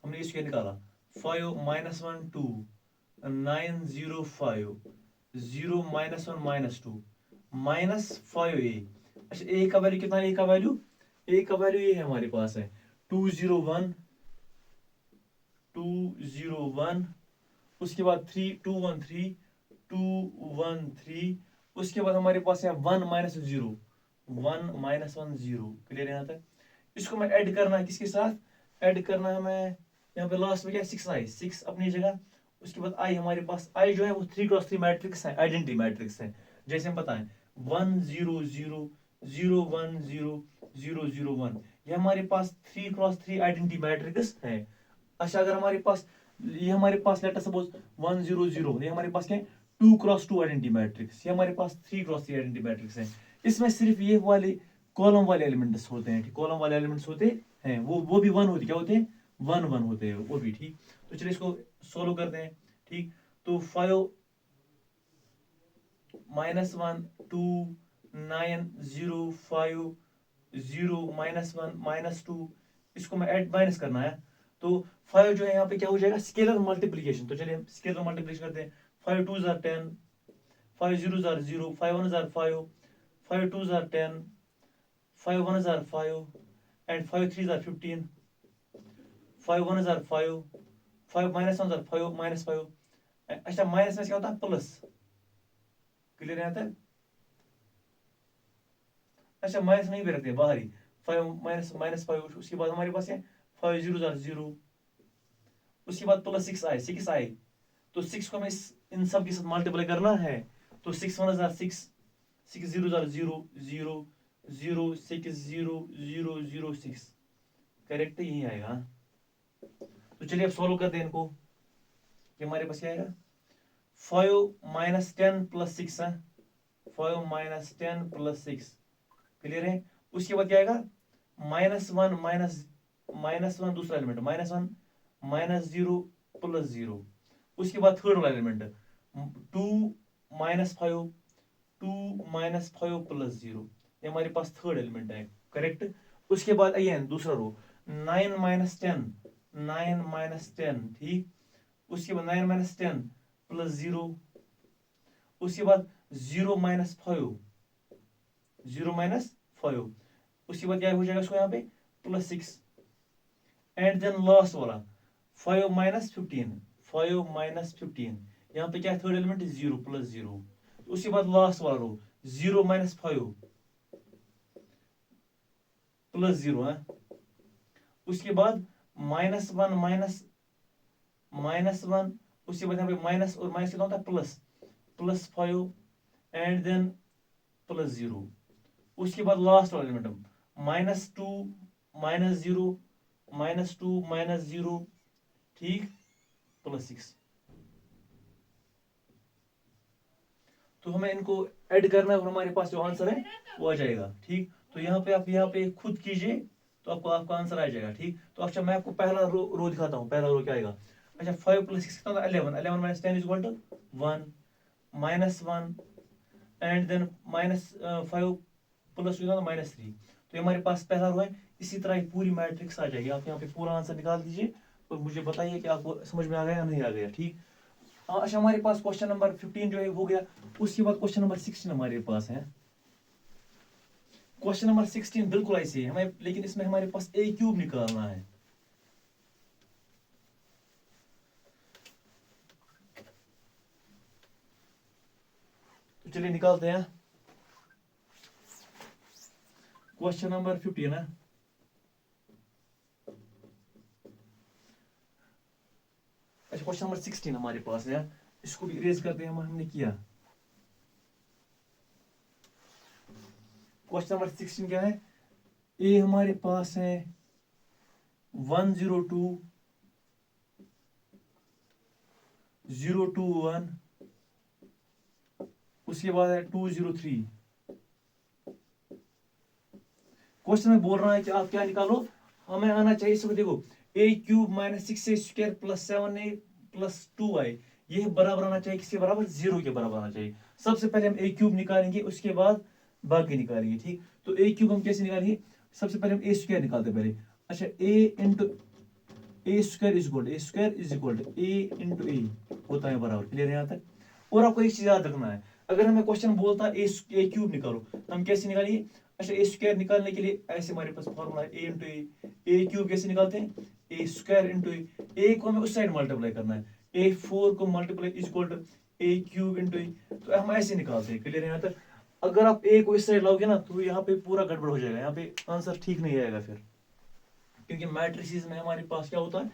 हमने A² निकाला, 5 - 1 2, 9 0 5, 0 -1 -2, -5A। अच्छा A का वैल्यू कितना है, A का वैल्यू ये है हमारे पास है 2 0 1, 2 0 1, उसके बाद 3 2 1 3, 2 1 3, उसके बाद हमारे पास है 1 -0, 1 -1 0, क्लियर है यहाँ तक। इसको मैं ऐड करना है किसके साथ, ऐड करना है हमें यहाँ पे लास्ट में क्या 6I, 6 अपनी जगह, उसके बाद I हमारे पास, I जो है वो 3x3 मैट्रिक्स है, आइडेंटिटी मैट्रिक्स है, जैसे हम बताएं 1 0 0 0 1 0 0 0 1, ये हमारे पास 3x3 आइडेंटिटी मैट्रिक्स है। अच्छा अगर हमारे पास ये हमारे पास लेट अस सपोज 1 0 0, ये हमारे पास क्या है 2x2 आइडेंटिटी मैट्रिक्स, ये हमारे पास 3x3 आइडेंटिटी मैट्रिक्स है। इसमें सिर्फ ये वाले कॉलम वाले एलिमेंट्स होते हैं, ठीक, कॉलम वाले एलिमेंट्स होते हैं, वो भी 1 होते, क्या होते हैं 1 1 होते हैं वो भी, ठीक। तो चलिए इसको सोल्व करते हैं, ठीक। तो 5 -1 2 9 0 5 0 -1 -2, इसको मैं ऐड माइनस करना है, तो 5 जो है यहाँ पे क्या हो जाएगा स्केलर मल्टीप्लिकेशन, तो चलिए हम स्केलर मल्टीप्लिकेशन करते हैं, 5 2 is 10, 5 0 is 0, 5 1 is 5, 5 2 is 10, 5 1 is 5, and 5 3 is 15, 5 1 is 5, 5 -1 is 5 -5, अच्छा माइनस में क्या होता है प्लस, क्लियर है तक। अच्छा माइनस नहीं भी रखते बाहर ही, 5 -5, उसके बाद हमारे पास है 5 0 is 0, उसके बाद प्लस 6I, तो 6 को हमें इन सब के साथ मल्टीप्लाई करना है, तो 6 1 is 6, 6 0 is 0 0 0 6 0 0 0 6, करेक्ट यही आएगा। तो चलिए अब सॉल्व करते हैं इनको, कि हमारे पास क्या आएगा 5 - 10 + 6 है, 5 - 10 + 6, क्लियर है। उसके बाद क्या आएगा -1 दूसरा एलिमेंट, -1 -0 + 0, उसके बाद थर्ड वाला एलिमेंट 2 -5, 2 -5 + 0, ये हमारे पास थर्ड एलिमेंट है, करेक्ट। उसके बाद अगेन दूसरा रो 9 - 10, 9 - 10, ठीक। उसके बाद 9 - 10 + 0, उसके बाद 0 - 5, 0 - 5, उसके बाद क्या हो जाएगा इसको यहाँ पे +6, एंड देन लास्ट वाला 5 - 15, 5 - 15, यहाँ पे क्या है थर्ड एलिमेंट 0 प्लस 0, उसके बाद लास्ट वाला रो 0 माइनस 5 प्लस 0 है, उसके बाद -1 -1, उसके बाद यहाँ पे माइनस और माइनस कितना होता है प्लस, +5 एंड देन +0, उसके बाद लास्ट वाला एलिमेंट -2 -0 -2 -0 ठीक +6। तो हमें इनको ऐड करना है और हमारे पास जो आंसर है वो आ जाएगा ठीक। तो यहाँ पे आप यहाँ पे खुद कीजिए तो आपको आपका आंसर आ जाएगा ठीक। तो अच्छा मैं आपको पहला रो दिखाता हूँ, पहला रो क्या आएगा। अच्छा 5 + 6 कितना होता है 11, 11 - 10 = 1 -1 एंड देन -5 + -3। तो हमारे पास पहला रो है। इसी तरह पूरी मैट्रिक्स आ जाएगी। आप यहाँ पे पूरा आंसर निकाल दीजिए और मुझे बताइए कि आपको समझ में आ गया या नहीं आ गया ठीक। अच्छा हमारे पास क्वेश्चन नंबर 15 जो है हो गया। उसके बाद क्वेश्चन नंबर 16 हमारे पास है। क्वेश्चन नंबर 16 बिल्कुल ऐसे है हमें, लेकिन इसमें हमारे पास a³ निकालना है। तो चलिए निकालते हैं। क्वेश्चन नंबर 15 है। अच्छा क्वेश्चन नंबर 16 हमारे पास है, इसको भी इरेज करते हैं हमने किया। क्वेश्चन नंबर 16 क्या है, ए हमारे पास है 102 021, उसके बाद है 203। क्वेश्चन में बोल रहा है कि आप क्या निकालो, हमें आना चाहिए इसको। देखो a³ - 6a² + 7a + 2i, ये बराबर आना चाहिए किसके बराबर, 0 के बराबर आना चाहिए। सबसे पहले हम a³ निकालेंगे, उसके बाद बाकी निकालेंगे ठीक। तो a³ हम कैसे निकालेंगे, सबसे पहले हम a² निकालते पहले। अच्छा a × a² = a होता है बराबर, क्लियर है यहाँ तक। और आपको एक चीज याद रखना है, अगर हमें क्वेश्चन बोलता है a³ निकालो तो हम कैसे निकालिए। अच्छा a² निकालने के लिए ऐसे हमारे पास फॉर्मूला है a × a। a³ कैसे निकालते हैं, a² × a को हमें उस साइड मल्टीप्लाई करना है, a4 को मल्टीप्लाई = a³ × a। तो हम ऐसे निकालते हैं, क्लियर है यहाँ तक। अगर आप a को इस साइड लाओगे ना तो यहाँ पे पूरा गड़बड़ हो जाएगा, यहाँ पे आंसर ठीक नहीं आएगा फिर, क्योंकि मैट्रिसेस में हमारे पास क्या होता है,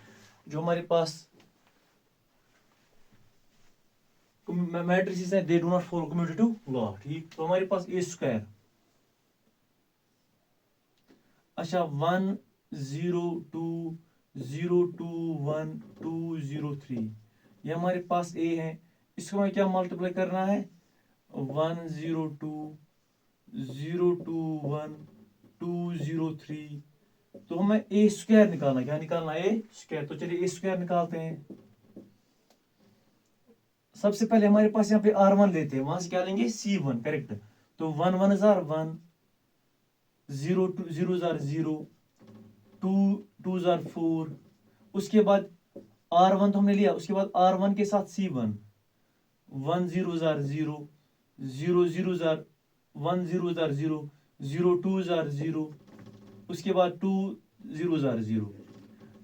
जो हमारे पास मैट्रिसेस हैं they do not follow commutative law ठीक। तो हमारे पास a²। अच्छा 1 0 2 0 2 1 2 0 3, ये हमारे पास a है। इसको हमें क्या मल्टीप्लाई करना है, 1 0 2 0 2 1 2 0 3। तो हमें a² निकालना, क्या निकालना है a²। तो चलिए a² निकालते हैं। सबसे पहले हमारे पास यहाँ पे r1 लेते हैं, वहां से क्या लेंगे c1, करेक्ट। तो 1 1 * 1 0 2 0 0 2 2 4। उसके बाद r1 तो हमने लिया, उसके बाद r1 के साथ c1 1 0 0 0 0 0 1 0 0 0 2 0, उसके बाद 2 0 0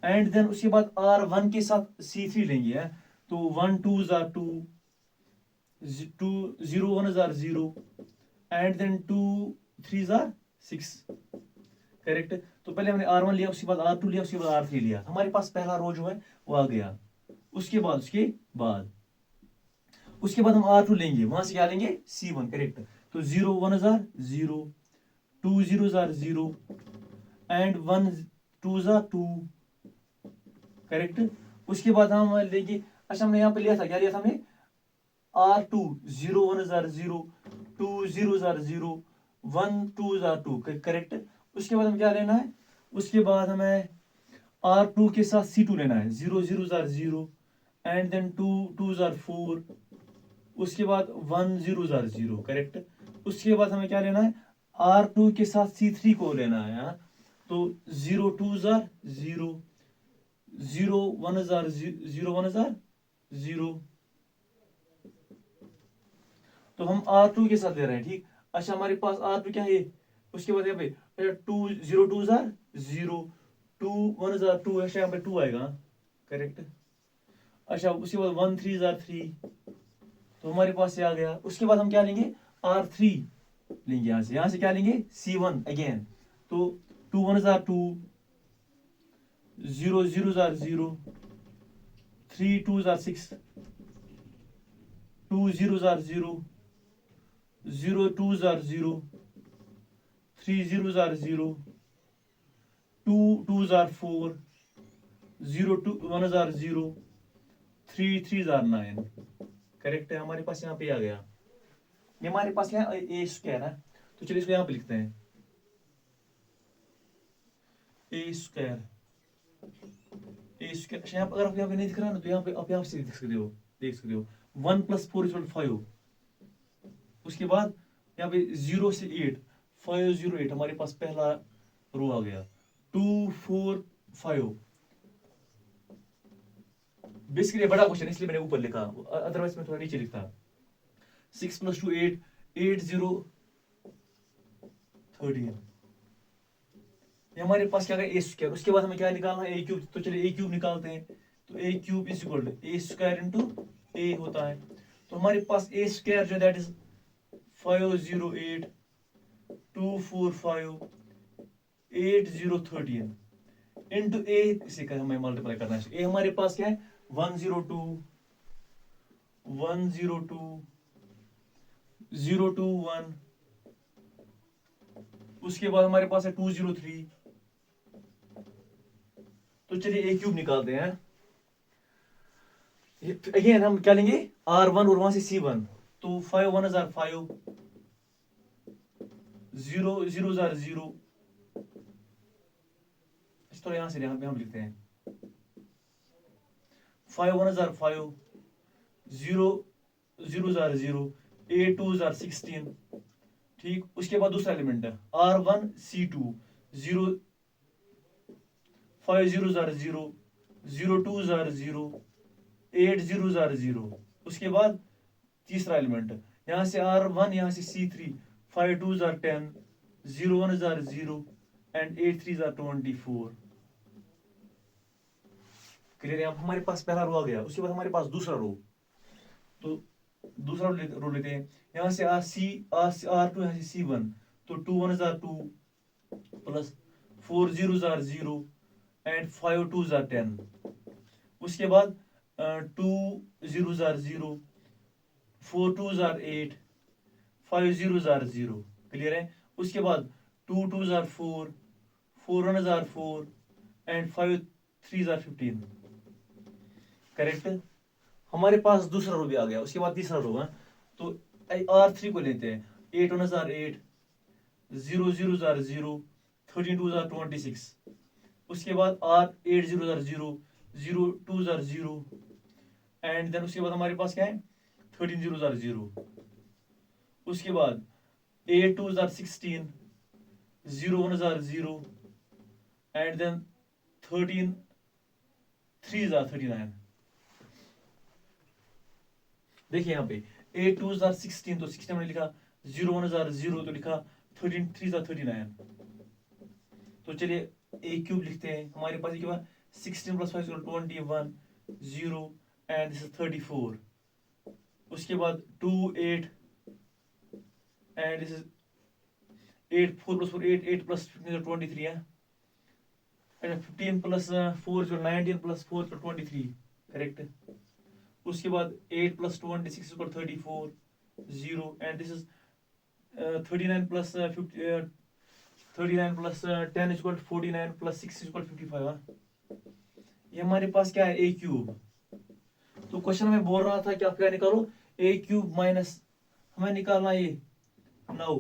एंड देन उसके बाद r1 के साथ c3 लेंगे है। तो 1 2 2 2 0 1 0 एंड देन 2 3 6, करेक्ट। तो पहले हमने r1 लिया, उसके बाद r2 लिया, उसके बाद r3 लिया। हमारे पास पहला रो जो है वो आ गया। उसके बाद हम r2 लेंगे, वहां से क्या लेंगे c1, करेक्ट। तो 0 1 0 2 0 0 एंड 1 2 2, करेक्ट। उसके बाद हम लेंगे, अच्छा हमने यहाँ पे लिया था, क्या लिया था हमने r2 0 1 0 2 0 0 1 2 2, करेक्ट। उसके बाद हमें क्या लेना है, उसके बाद हमें r2 के साथ c2 लेना है, 0 0 0 एंड देन 2 2 4, उसके बाद 1 0 0, करेक्ट। उसके बाद हमें क्या लेना है, r2 के साथ c3 को लेना है, हाँ। तो 0 2 0 0 1 0 1 0, तो हम r2 के साथ ले रहे हैं ठीक। अच्छा हमारे पास r2 क्या है, उसके बाद यहाँ पे 2 0 2 0 2 1 2 है, यहाँ पे 2 आएगा, करेक्ट। अच्छा उसके बाद 1 3 3 तो हमारे पास ये आ गया। उसके बाद हम क्या लेंगे, R3 लेंगे। यहाँ से क्या लेंगे, C1 अगेन। तो 2 1s are 2, 0 0s are 0, 3 2s are 6, 2 0s are 0, 0 2s are 0, 3 zeros are 0, 2 2s are 4, 0 2 1s are 0, 3 3s are 9। Correct है, हमारे पास यहाँ पे आ गया। ये हमारे पास क्या है, ए स्क्वायर है। तो चलिए इसको यहाँ पे लिखते हैं, ए स्क्वायर। ए स्क्वायर अच्छा, यहाँ पर अगर आप यहाँ पे नहीं दिख रहा ना, तो यहाँ पे आप यहाँ से देख सकते हो 1 + 4 = 5। उसके बाद यहाँ पे 0 से 8, 5 0 8 हमारे पास पहला रो आ गया। 2 4 5 बेसिकली बड़ा क्वेश्चन इसलिए मैंने ऊपर लिखा, अदरवाइज मैं थोड़ा नीचे लिखता। 6 + 2 8, 8 0 13। ये हमारे पास क्या है, ए स्क्वायर। उसके बाद हमें क्या निकालना है, ए क्यूब। तो चलिए ए क्यूब निकालते हैं। तो a cube is equal to a square into a होता है। तो हमारे पास ए स्क्वायर जो दैट इज 508 245 8013 इंटू ए इसे हमें मल्टीप्लाई करना है। ए हमारे पास क्या है 102 102 021। उसके बाद हमारे पास है 203। तो चलिए ए क्यूब निकालते हैं। अगेन हम क्या लेंगे, R1 और वहां से C1। तो 5 1s are 5, 0 0s are 0। तो यहां से हम लिखते हैं 5 1s are 5, 0 0s are 0, 8 2s are 16। ठीक, उसके बाद दूसरा एलिमेंट है R1 C2, 0 5 0s are 0, 0 2s are 0, 8 0s are 0। उसके बाद तीसरा एलिमेंट यहाँ से R1, यहाँ से C3, 5 2s are 10, 0 1s are 0 and 8 3s are 24। Clear है। अब हमारे पास पहला रो आ गया। उसके बाद हमारे पास दूसरा रो। तो दूसरा रो लेते हैं। यहाँ से R2, यहाँ से C1। तो 2 1s are 2 plus 4 0s are 0 and 5 2s are 10। उसके बाद 2 0s are 0, 4 2s are 8, 5 0s are 0। Clear है। उसके बाद 2 2s are 4, 4 1s are 4 and 5 3s are 15। Correct. हमारे पास दूसरा रो भी आ गया। उसके बाद तीसरा रो है। तो R3 को लेते हैं। 8 1s are 8, 0 0s are 0, 13 2s are 26। उसके बाद R8 0s are 0, 0 2s are 0 and then उसके बाद हमारे पास क्या है 13 0s are 0। उसके बाद 8 2s are 16, 0 1s are 0 and then 13 3s are 39। देखिए यहाँ पे 8 2s are 16, तो 16 मैंने लिखा, 0 1s are 0 तो लिखा, 13 3s are 39। तो चलिए ए क्यूब लिखते हैं। हमारे पास ये क्या 16 + 5 = 21, 0 एंड दिस इज 34। उसके बाद 2 8 एंड दिस इज 8 4 + 4 8, 8 + 15 = 23 है। एंड 15 + 4 = 19 + 4 = 23। करेक्ट। उसके बाद 8 + 26 = 34, 0 एंड दिस इज 39 + 50 39 + 10 = 49 + 6 = 55। ये हमारे पास क्या है ए क्यूब। तो क्वेश्चन में बोल रहा था कि आप क्या निकालो, ए क्यूब माइनस हमें निकालना ये 9।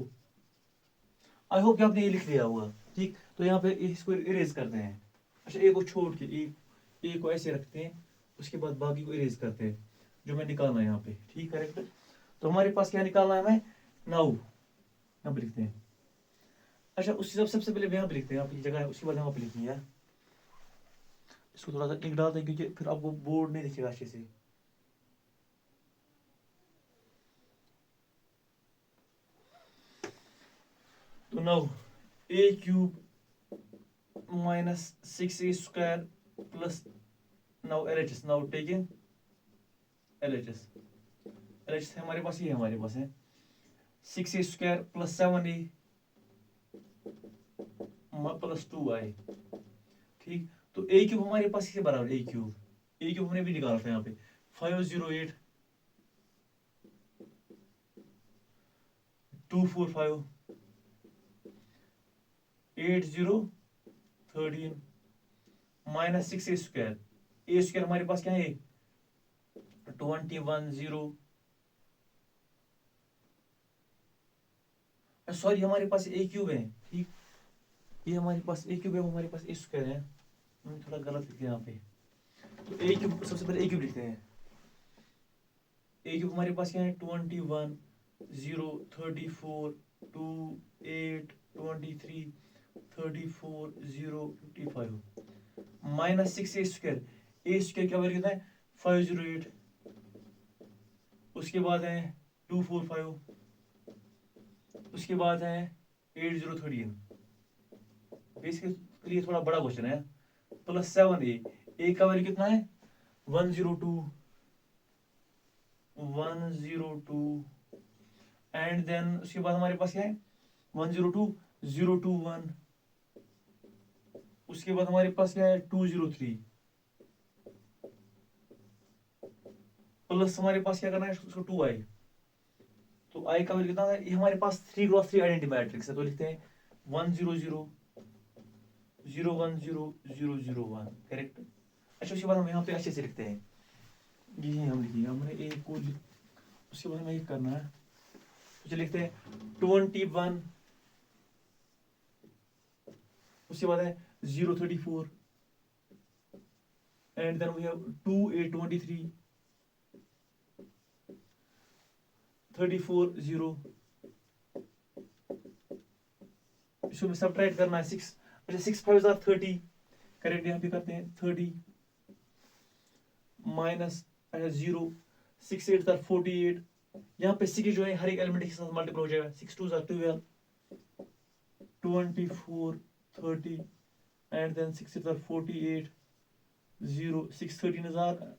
आई होप कि आपने ये लिख लिया होगा। ठीक, तो यहाँ पे इसको इरेज करते हैं। अच्छा, ए को छोड़ के ए को ऐसे रखते हैं। उसके बाद बाकी को इरेज करते हैं जो मैं निकालना है यहाँ पे। ठीक, करेक्ट। तो हमारे पास क्या निकालना है, हमें 9 यहाँ पे लिखते हैं। अच्छा, उससे सबसे पहले यहाँ पे लिखते हैं, यहाँ पे जगह है, उसके बाद यहाँ पे लिखनी है। इसको थोड़ा सा टिक डालते हैं क्योंकि फिर आपको बोर्ड नहीं दिखेगा अच्छे से। तो now a cube minus 6a square plus now LHS, now taking LHS LHS हमारे पास ये हमारे पास है 6a² plus 7a plus 2i। ठीक, तो a क्यूब हमारे पास इसके बराबर a क्यूब हमने भी निकाला था यहाँ पे 508 245 8013 माइनस 6a² हमारे पास क्या है 210 सॉरी हमारे पास a क्यूब है। ठीक, ये हमारे पास a क्यूब है, हमारे पास a² है, मैंने थोड़ा गलत लिख दिया यहाँ पे। तो a क्यूब सबसे पहले a क्यूब लिखते हैं। a क्यूब हमारे पास क्या है 21 0 34 2 8 23 34 0 55 माइनस 6a² क्या वैल्यू कितना है 508, उसके बाद है 245, उसके बाद है 8013। बेसिकली ये थोड़ा बड़ा क्वेश्चन है। प्लस 7a का वैल्यू कितना है 102 एंड देन उसके बाद हमारे पास क्या है 102 021, उसके बाद हमारे पास क्या है 203 प्लस हमारे पास क्या करना है उसको 2i। तो i का वैल्यू कितना है, ये हमारे पास 3x3 आइडेंटिटी मैट्रिक्स है, तो लिखते हैं 100 010 001 करेक्ट। अच्छा, उसके बाद हम यहाँ पे अच्छे से लिखते हैं, ये हम लिखिए हमने a को, उसके बाद हमें ये करना है, तो लिखते हैं 21, उसके बाद है 034 एंड देन वी हैव 2823 34 0, इसको सबट्रैक्ट करना है 6। अच्छा 6 5 30 करेक्ट, यहाँ पे करते हैं 30 माइनस 0 6 8 48, यहाँ पे 6 जो है हर एक एलिमेंट के साथ मल्टीपल हो जाएगा 6 2 12 24 30 एंड देन 6 8 48 0 6 13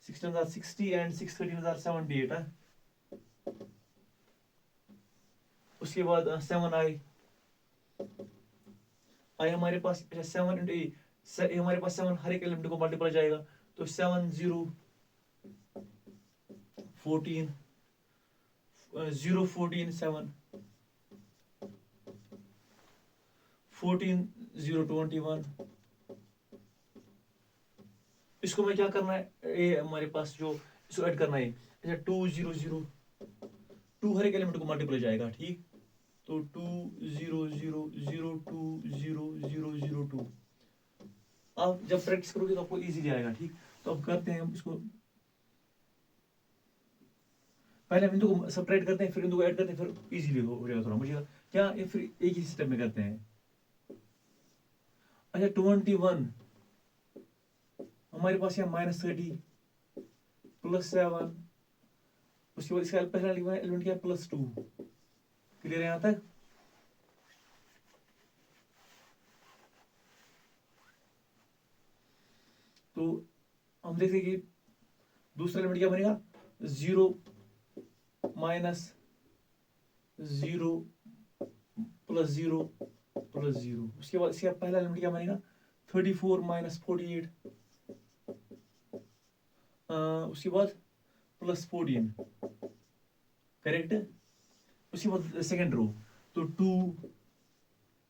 60 एंड 6 13 78 है। उसके बाद 7i हमारे पास 7 इंटू ए हमारे पास 7 हर एक एलिमेंट को मल्टीप्लाई जाएगा, तो 7 0 14 0 14 7 14 0 21। इसको मैं क्या करना है, ए हमारे पास जो इसको ऐड करना है, अच्छा 2 0 0 2 हर एक एलिमेंट को मल्टीप्लाई जाएगा। ठीक, तो 2 0 0 0 2 0 0 0 2। आप जब प्रैक्टिस करोगे तो आपको इजीली आएगा। ठीक, तो अब करते हैं हम इसको, पहले हम इनको सबट्रैक्ट करते हैं फिर इनको ऐड करते हैं, फिर इजीली हो जाएगा थोड़ा मुझे क्या, ये फिर एक ही स्टेप में करते हैं। अच्छा 21 हमारे पास क्या -30 प्लस 7, उसके बाद इसका पहला एलिमेंट क्या +2। क्लियर है यहाँ तक? तो हम देखते कि दूसरा एलिमेंट क्या बनेगा 0 -0 +0 +0। उसके बाद इसका पहला एलिमेंट क्या बनेगा 34 -48, उसके बाद +14 करेक्ट। उसके बाद सेकेंड रो, तो 2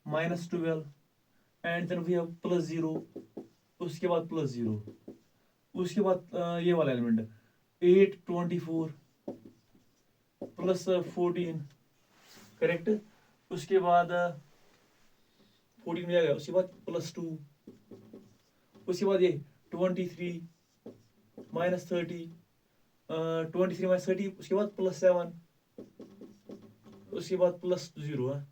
-12 एंड देन वी हैव +0, उसके बाद +0, उसके बाद ये वाला एलिमेंट 8 24 +14 करेक्ट। उसके बाद 14 में आ गया, उसके बाद +2, उसके बाद ये 23 -30 23 -30, उसके बाद +7, उसके बाद +0 है।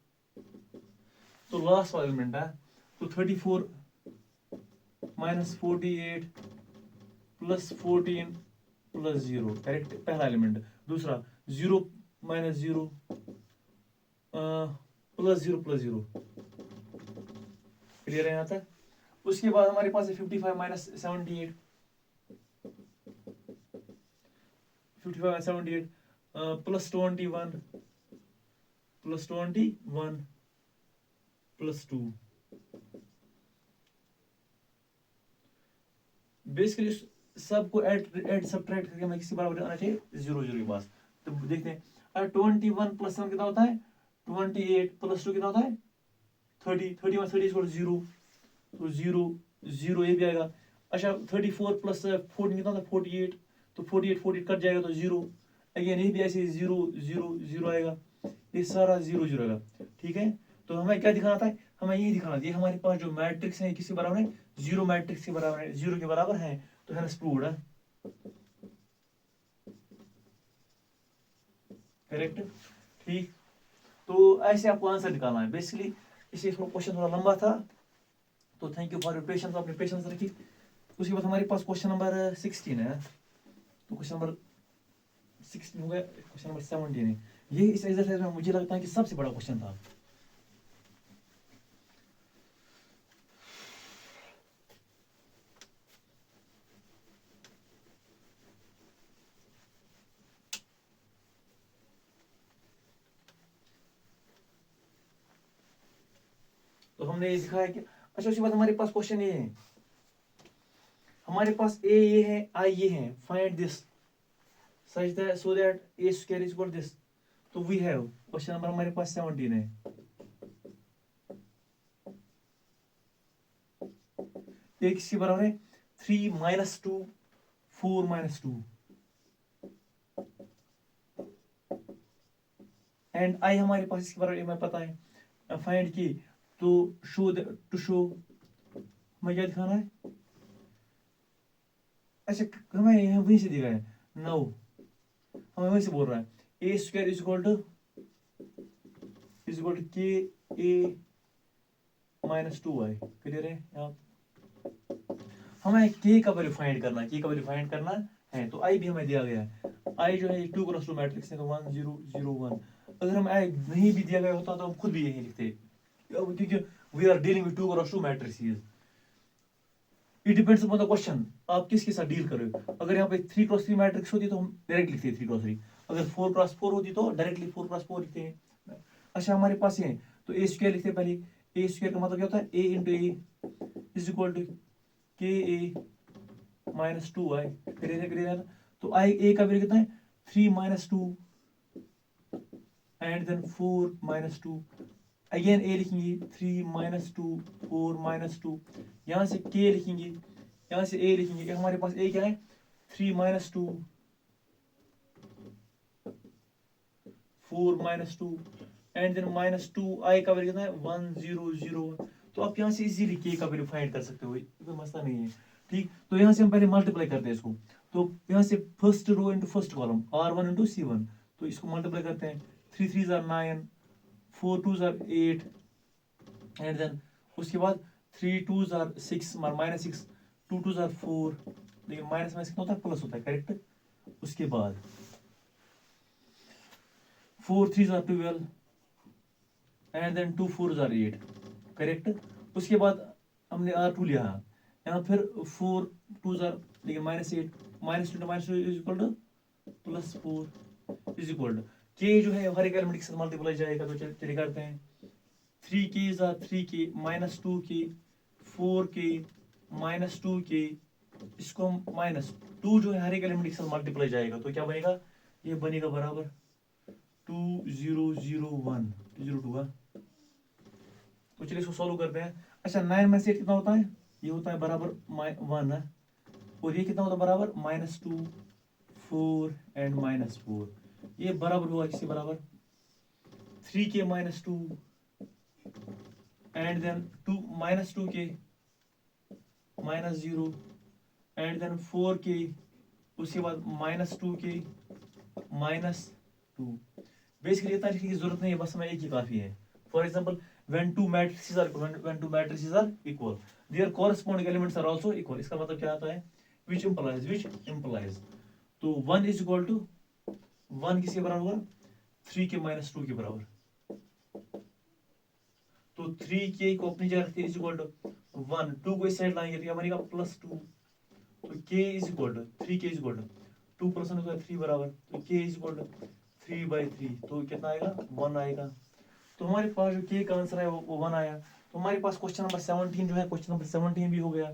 तो लास्ट वाला एलिमेंट है, तो 34 -48 +14 +0 करेक्ट, पहला एलिमेंट। दूसरा 0 -0 +0 +0 क्लियर है यहाँ तक? उसके बाद हमारे पास है 55 -78 55 -78 +21 +21 +2 बेसिकली सबको ऐड सब्ट्रैक्ट करके हमें किसी बराबर आना चाहिए 0 0 के पास। तो देखते हैं, अगर 21 + 7 कितना होता है 28 +2 कितना होता है 30 31 30 इक्वल 0, तो 0 0 ये भी आएगा। अच्छा 34 + 14 कितना होता है 48, तो 48 48 कट जाएगा तो 0, अगेन ये भी ऐसे 0 0 0 आएगा, ये सारा 0 0 आएगा। ठीक है, तो हमें क्या दिखाना था, हमें ये दिखाना था ये हमारे पास जो मैट्रिक्स है किसके बराबर है 0 मैट्रिक्स के बराबर है, 0 के बराबर है, तो है प्रूव्ड है, करेक्ट। ठीक, तो ऐसे आपको आंसर निकालना है बेसिकली। इसलिए क्वेश्चन थोड़ा लंबा था, तो thank you for your patience, आपने पेशेंस रखी। उसके बाद हमारे पास क्वेश्चन नंबर 16 है, तो क्वेश्चन नंबर 16 हो गया, क्वेश्चन नंबर 17 है। ये इस एक्सरसाइज में मुझे लगता है कि सबसे बड़ा क्वेश्चन था। तो हमने ये दिखाया कि अच्छा उसके बाद हमारे पास क्वेश्चन ये है, हमारे पास ए ये है आई ये है, find this such that so that a square is equal this. तो वी हैव क्वेश्चन नंबर हमारे पास 17 है। ए किसके बराबर है 3 - 2 4 - 2 एंड आई हमारे पास इसके बराबर हमें पता है फाइंड की, तो शो टू शो हमें क्या दिखाना है, अच्छा हमें यहाँ वहीं से दिखा है 9, हमें वहीं से बोल रहा है a square is equal to k a - 2i, क्लियर है। यहाँ हमें k का वैल्यू फाइंड करना है, k का वैल्यू फाइंड करना है, तो i भी हमें दिया गया है, i जो है 2x2 मैट्रिक्स है, तो 1 0 0 1। अगर हम i नहीं भी दिया गया होता तो हम खुद भी यही लिखते, क्योंकि we are dealing with 2x2 matrices. It depends upon the question, आप किसके साथ डील कर रहे हो। अगर यहाँ पे 3x3 मैट्रिक्स होती तो हम डायरेक्ट लिखते हैं 3x3, अगर 4x4 होती तो डायरेक्टली 4x4 लिखते हैं। अच्छा हमारे पास ये है, तो a स्क्वायर लिखते हैं पहले, a स्क्वायर का मतलब क्या होता है a × a is equal to ka - 2i, क्लियर है। तो i a का वैल्यू कितना है 3 - 2 एंड देन 4 - 2, अगेन a लिखेंगे 3 - 2 4 - 2, यहाँ से k लिखेंगे, यहाँ से a लिखेंगे, हमारे पास a क्या है 3 - 2 4 - 2 एंड देन -2, i का वैल्यू कितना है 1 0 0। तो आप यहाँ से इजीली k का वैल्यू फाइंड कर सकते हो, कोई मसला नहीं है। ठीक, तो यहाँ से हम पहले मल्टीप्लाई करते हैं इसको, तो यहाँ से first row into first column r1 × c1, तो इसको मल्टीप्लाई करते हैं 3 3 * 9 4 2 * 8 एंड देन उसके बाद 3 2 * 6 -6 2 2 * 4, लेकिन माइनस में कितना होता है प्लस होता है, करेक्ट। उसके बाद 4 3 * 12 एंड देन 2 4 * 8, करेक्ट। उसके बाद हमने r2 लिया, यहाँ फिर 4 2 लेकिन -8 -2 is equal to +4 is equal to k जो है हर एक एलिमेंट के साथ मल्टीप्लाई जाएगा, तो चलिए करते हैं 3k * 3k -2k 4k -2k, इसको हम -2 जो है हर एक एलिमेंट के साथ मल्टीप्लाई जाएगा, तो क्या बनेगा, ये बनेगा बराबर 2 0 0 1 0 2 का। तो चलिए इसको सॉल्व करते हैं। अच्छा 9 में से 8 कितना होता है, ये होता है बराबर 1 है, और ये कितना होता है बराबर -2 4 एंड -4, ये बराबर हुआ किसके बराबर 3k - 2 and then -2k -0 and then 4k, उसके बाद -2k -2। बेसिकली इतना लिखने की जरूरत नहीं है, बस हमें एक ही काफी है। For example when two matrices are equal their corresponding elements are also equal, इसका मतलब क्या आता है which implies, तो 1 is equal to 1 किसके बराबर हुआ 3k - 2 के बराबर, तो 3k को अपनी जगह रखते हैं इज इक्वल टू 1, 2 को इस साइड लाएंगे तो क्या बनेगा +2, तो k is equal to 3k is equal to 2 + 1 3 बराबर, तो k इज इक्वल टू 3/3, तो कितना आएगा 1 आएगा। तो हमारे पास जो के का आंसर है वो 1 आया। तो हमारे पास क्वेश्चन नंबर 17 जो है, क्वेश्चन नंबर 17 भी हो गया।